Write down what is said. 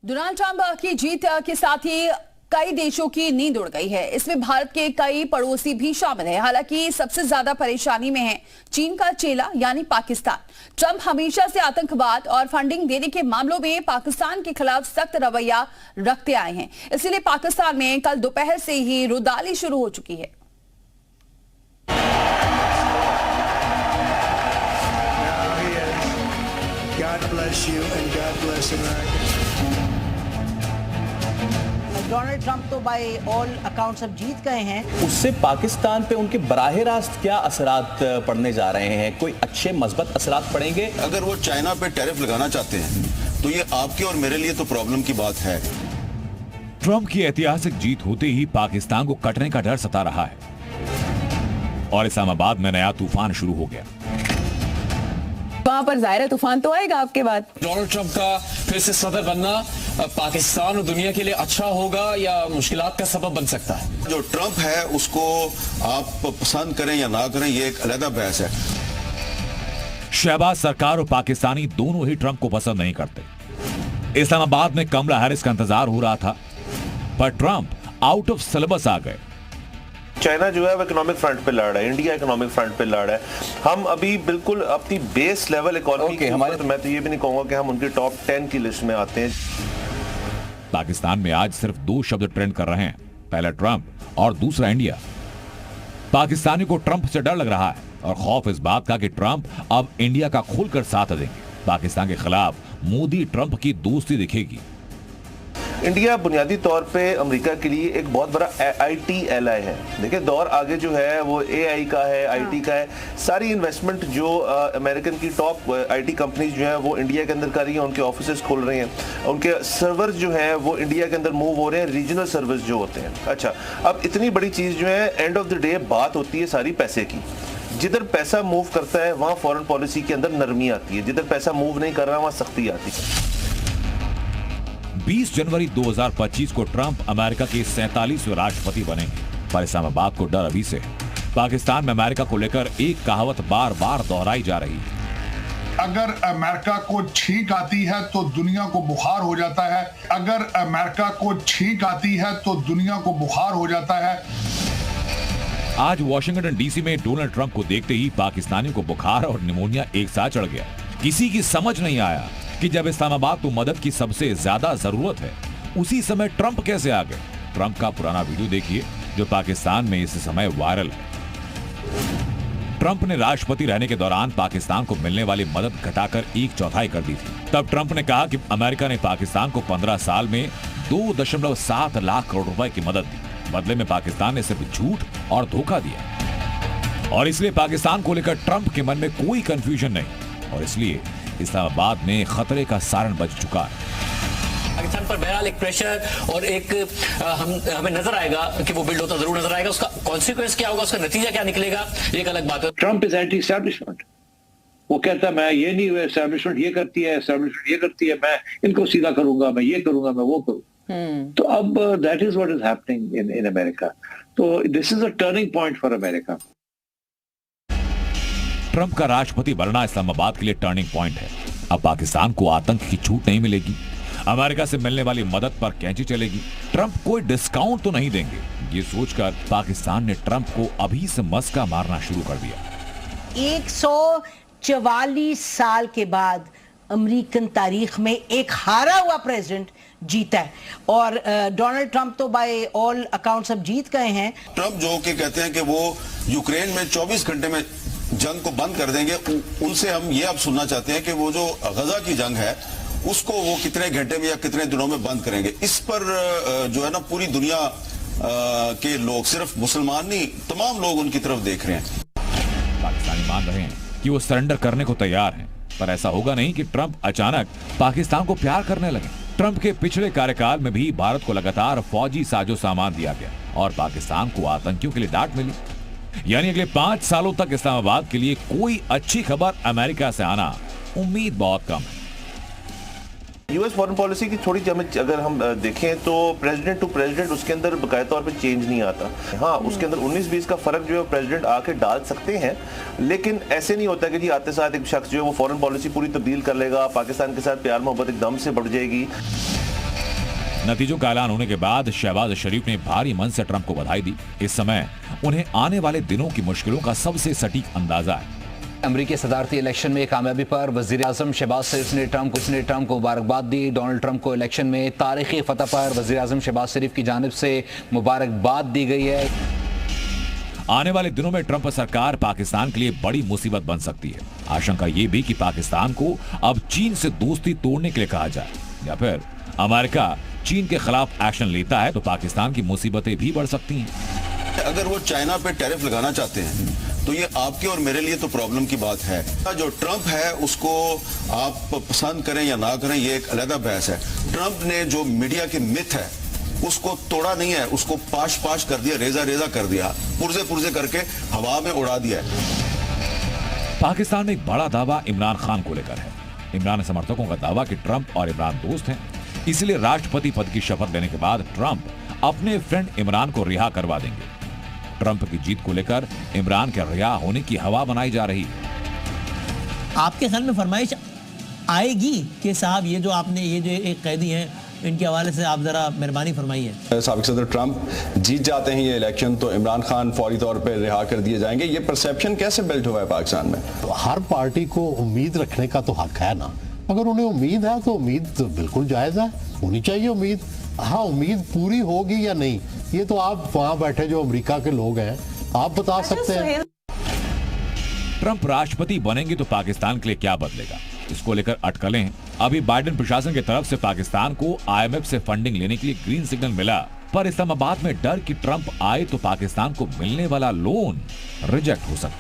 Donald Trump की जीत के साथ ही कई देशों की नींद उड़ गई है। इसमें भारत के कई पड़ोसी भी शामिल हैं। हालांकि सबसे ज्यादा परेशानी में है चीन का चेला यानी पाकिस्तान। ट्रंप हमेशा से आतंकवाद और फंडिंग देने के मामलों में पाकिस्तान के खिलाफ सख्त रवैया रखते आए हैं। इसलिए पाकिस्तान में कल दोपहर से ही रुदाली शुरू हो चुकी है। God bless you and God bless America. Donald Trump तो बाय ऑल अकाउंट्स अब जीत गए हैं। उससे पाकिस्तान पे उनके बराह रास्त क्या असरात पड़ने जा रहे हैं? कोई अच्छे मजबूत असरात पड़ेंगे? अगर वो चाइना पे टैरिफ लगाना चाहते हैं तो ये आपके और मेरे लिए तो प्रॉब्लम की बात है। ट्रंप की ऐतिहासिक जीत होते ही पाकिस्तान को कटने का डर सता रहा है और इस्लामाबाद में नया तूफान शुरू हो गया। वहां पर जाहिर है तूफान तो आएगा आपके बाद। डोनाल्ड ट्रंप का फिर से सदर बनना पाकिस्तान और दुनिया के लिए अच्छा होगा या मुश्किलात का सबब बन सकता है? जो ट्रंप है उसको आप पसंद करें या ना करें ये एक अलग बहस है। शहबाज सरकार और पाकिस्तानी दोनों ही ट्रंप को पसंद नहीं करते। इस्लामाबाद में कमला हैरिस का इंतजार हो रहा था, पर ट्रंप आउट ऑफ सिलेबस आ गए। चाइना जो है वो इकोनॉमिक फ्रंट पे लड़ रहा है, इंडिया इकोनॉमिक फ्रंट पे लड़ रहा है। हम अभी बिल्कुल अपनी बेस लेवल इकोनॉमी के हमारे, तो मैं तो ये भी नहीं कहूंगा कि हम उनकी टॉप 10 की लिस्ट में आते हैं। पाकिस्तान में आज सिर्फ दो शब्द ट्रेंड कर रहे हैं, पहला ट्रंप और दूसरा इंडिया। पाकिस्तानी को ट्रंप से डर लग रहा है और खौफ इस बात का कि ट्रंप अब इंडिया का खुलकर साथ देंगे। पाकिस्तान के खिलाफ मोदी ट्रंप की दोस्ती दिखेगी। इंडिया बुनियादी तौर पे अमेरिका के लिए एक बहुत बड़ा आईटी एलाई है। देखिए दौर आगे जो है वो एआई का है, आईटी का है। सारी इन्वेस्टमेंट जो अमेरिकन की टॉप आईटी कंपनीज जो है वो इंडिया के अंदर कर रही हैं, उनके ऑफिसेज खोल रहे हैं, उनके सर्वर्स जो है वो इंडिया के अंदर मूव हो रहे हैं, रीजनल सर्वर्स जो होते हैं। अच्छा, अब इतनी बड़ी चीज जो है एंड ऑफ द डे बात होती है सारी पैसे की। जिधर पैसा मूव करता है वहां फॉरेन पॉलिसी के अंदर नरमी आती है, जिधर पैसा मूव नहीं कर रहा वहां सख्ती आती है। 20 जनवरी 2025 को ट्रंप अमेरिका के 47वें राष्ट्रपति बनेंगे, पर इस्लामाबाद को डर अभी से है। पाकिस्तान में अमेरिका को लेकर एक कहावत बार बार दोहराई जा रही है। अगर अमेरिका को छींक आती है तो दुनिया को बुखार हो जाता है। अगर अमेरिका को छींक आती है तो दुनिया को बुखार हो जाता है। आज वॉशिंगटन डीसी में डोनाल्ड ट्रंप को देखते ही पाकिस्तानियों को बुखार और निमोनिया एक साथ चढ़ गया। किसी की समझ नहीं आया कि जब इस्लामाबाद को मदद की सबसे ज्यादा जरूरत है, उसी समय ट्रंप कैसे आ गए। ट्रंप का पुराना वीडियो देखिए जो पाकिस्तान में इस समय वायरल है। ट्रंप ने राष्ट्रपति रहने के दौरान पाकिस्तान को मिलने वाली मदद घटाकर 1/4 कर दी थी। तब ट्रंप ने कहा कि अमेरिका ने पाकिस्तान को 15 साल में 2.7 लाख करोड़ रुपए की मदद दी। बदले में पाकिस्तान ने सिर्फ झूठ और धोखा दिया और इसलिए पाकिस्तान को लेकर ट्रंप के मन में कोई कंफ्यूजन नहीं और इसलिए इस्लामाबाद में खतरे का सारण बज चुका है। पाकिस्तान पर बहरहाल एक प्रेशर और एक हमें नजर आएगा कि वो बिल्ड होता जरूर नजर आएगा। उसका कॉन्सिक्वेंस क्या होगा, उसका नतीजा क्या निकलेगा, ये एक अलग बात है। Trump is anti establishment. वो कहता है मैं ये नहीं, एस्टैब्लिशमेंट ये करती है, एस्टैब्लिशमेंट ये करती है, मैं इनको सीधा करूंगा, मैं ये करूंगा, मैं वो करूँ। तो अब that is what is happening in America. तो this is a turning point for America. Trump का राष्ट्रपति बनना इस्लामाबाद के लिए टर्निंग पॉइंट है। अब पाकिस्तान को आतंक की छूट नहीं मिलेगी, अमेरिका से मिलने वाली मदद पर कैंची चलेगी। ट्रंप कोई डिस्काउंट तो नहीं देंगे, ये सोचकर पाकिस्तान ने ट्रंप को अभी से मस्का मारना शुरू कर दिया। 144 साल के बाद अमेरिकन तारीख में एक हारा हुआ प्रेसिडेंट जीता है और डोनाल्ड ट्रंप तो बाय ऑल अकाउंट्स अब जीत गए हैं। ट्रंप जो कि कहते हैं कि वो यूक्रेन में 24 घंटे में जंग को बंद कर देंगे, उनसे हम ये अब सुनना चाहते हैं कि वो जो गजा की जंग है उसको वो कितने घंटे में या कितने दिनों में बंद करेंगे। इस पर जो है ना पूरी दुनिया के लोग, सिर्फ मुसलमान नहीं तमाम लोग उनकी तरफ देख रहे हैं। पाकिस्तानी मान रहे हैं कि वो सरेंडर करने को तैयार हैं, पर ऐसा होगा नहीं कि ट्रंप अचानक पाकिस्तान को प्यार करने लगे। ट्रंप के पिछले कार्यकाल में भी भारत को लगातार फौजी साजो सामान दिया गया और पाकिस्तान को आतंकियों के लिए डांट मिली। यानी अगले 5 सालों तक इस्लामाबाद के लिए कोई अच्छी खबर अमेरिका से आना उम्मीद बहुत कम है। यूएस फॉरेन पॉलिसी की थोड़ी अगर हम देखें तो प्रेसिडेंट टू प्रेसिडेंट उसके अंदर बकायदा तौर पे चेंज नहीं आता। हाँ, उसके अंदर 19-20 का फर्क जो है प्रेसिडेंट आके डाल सकते हैं, लेकिन ऐसे नहीं होता कि जी आते साथ एक शख्स जो है वो फॉरेन पॉलिसी पूरी तब्दील कर लेगा, पाकिस्तान के साथ प्यार मोहब्बत एकदम से बढ़ जाएगी। नतीजों का ऐलान होने के बाद शहबाज शरीफ ने भारी मन से ट्रंप को बधाई दी। इस समय उन्हें आने वाले दिनों की मुश्किलों का सबसे सटीक अंदाजा है। अमरीकी सदारती इलेक्शन में कामयाबी पर वजीर आजम शहबाज शरीफ ने ट्रंप को मुबारकबाद दी। डोनाल्ड ट्रंप को इलेक्शन में तारीखी फतह पर वजीर आजम शहबाज शरीफ की जानिब से मुबारकबाद दी गई है। आने वाले दिनों में ट्रंप सरकार पाकिस्तान के लिए बड़ी मुसीबत बन सकती है। आशंका ये भी कि पाकिस्तान को अब चीन से दोस्ती तोड़ने के लिए कहा जाए या फिर अमेरिका चीन के खिलाफ एक्शन लेता है तो पाकिस्तान की मुसीबतें भी बढ़ सकती हैं। अगर वो चाइना पे टैरिफ लगाना चाहते हैं तो ये आपके और मेरे लिए तो प्रॉब्लम की बात है। जो ट्रंप है उसको आप पसंद करें या ना करें ये एक अलग बहस है। ट्रंप ने जो मीडिया की मिथ है उसको तोड़ा नहीं है, उसको पाश पाश कर दिया, रेजा रेजा कर दिया, पुर्जे पुर्जे करके हवा में उड़ा दिया है। पाकिस्तान में एक बड़ा दावा इमरान खान को लेकर है। इमरान समर्थकों का दावा कि ट्रंप और इमरान दोस्त हैं, इसलिए राष्ट्रपति पद की शपथ लेने के बाद ट्रंप अपने फ्रेंड इमरान को रिहा करवा देंगे। ट्रंप की जीत को लेकर इमरान के रिहा होने की हवा बनाई जा रही है। आपके ख्याल में फरमाइश आएगी कि साहब ये जो आपने ये जो एक कैदी हैं इनके हवाले से आप जरा मेहरबानी फरमाइए। साबिक सदर ट्रंप जीत जाते हैं ये इलेक्शन तो इमरान खान फौरी तौर पर रिहा कर दिए जाएंगे, ये परसेप्शन कैसे बिल्ड हुआ है पाकिस्तान में? हर पार्टी को उम्मीद रखने का तो हक है ना। अगर उन्हें उम्मीद है तो उम्मीद तो बिल्कुल जायज है, होनी चाहिए उम्मीद। हाँ, उम्मीद पूरी होगी या नहीं ये तो आप वहां बैठे जो अमेरिका के लोग हैं आप बता सकते हैं। ट्रंप राष्ट्रपति बनेंगे तो पाकिस्तान के लिए क्या बदलेगा, इसको लेकर अटकलें हैं। अभी बाइडेन प्रशासन की तरफ से पाकिस्तान को IMF से फंडिंग लेने के लिए ग्रीन सिग्नल मिला, पर इस्लामाबाद में डर कि ट्रंप आए तो पाकिस्तान को मिलने वाला लोन रिजेक्ट हो सकता है।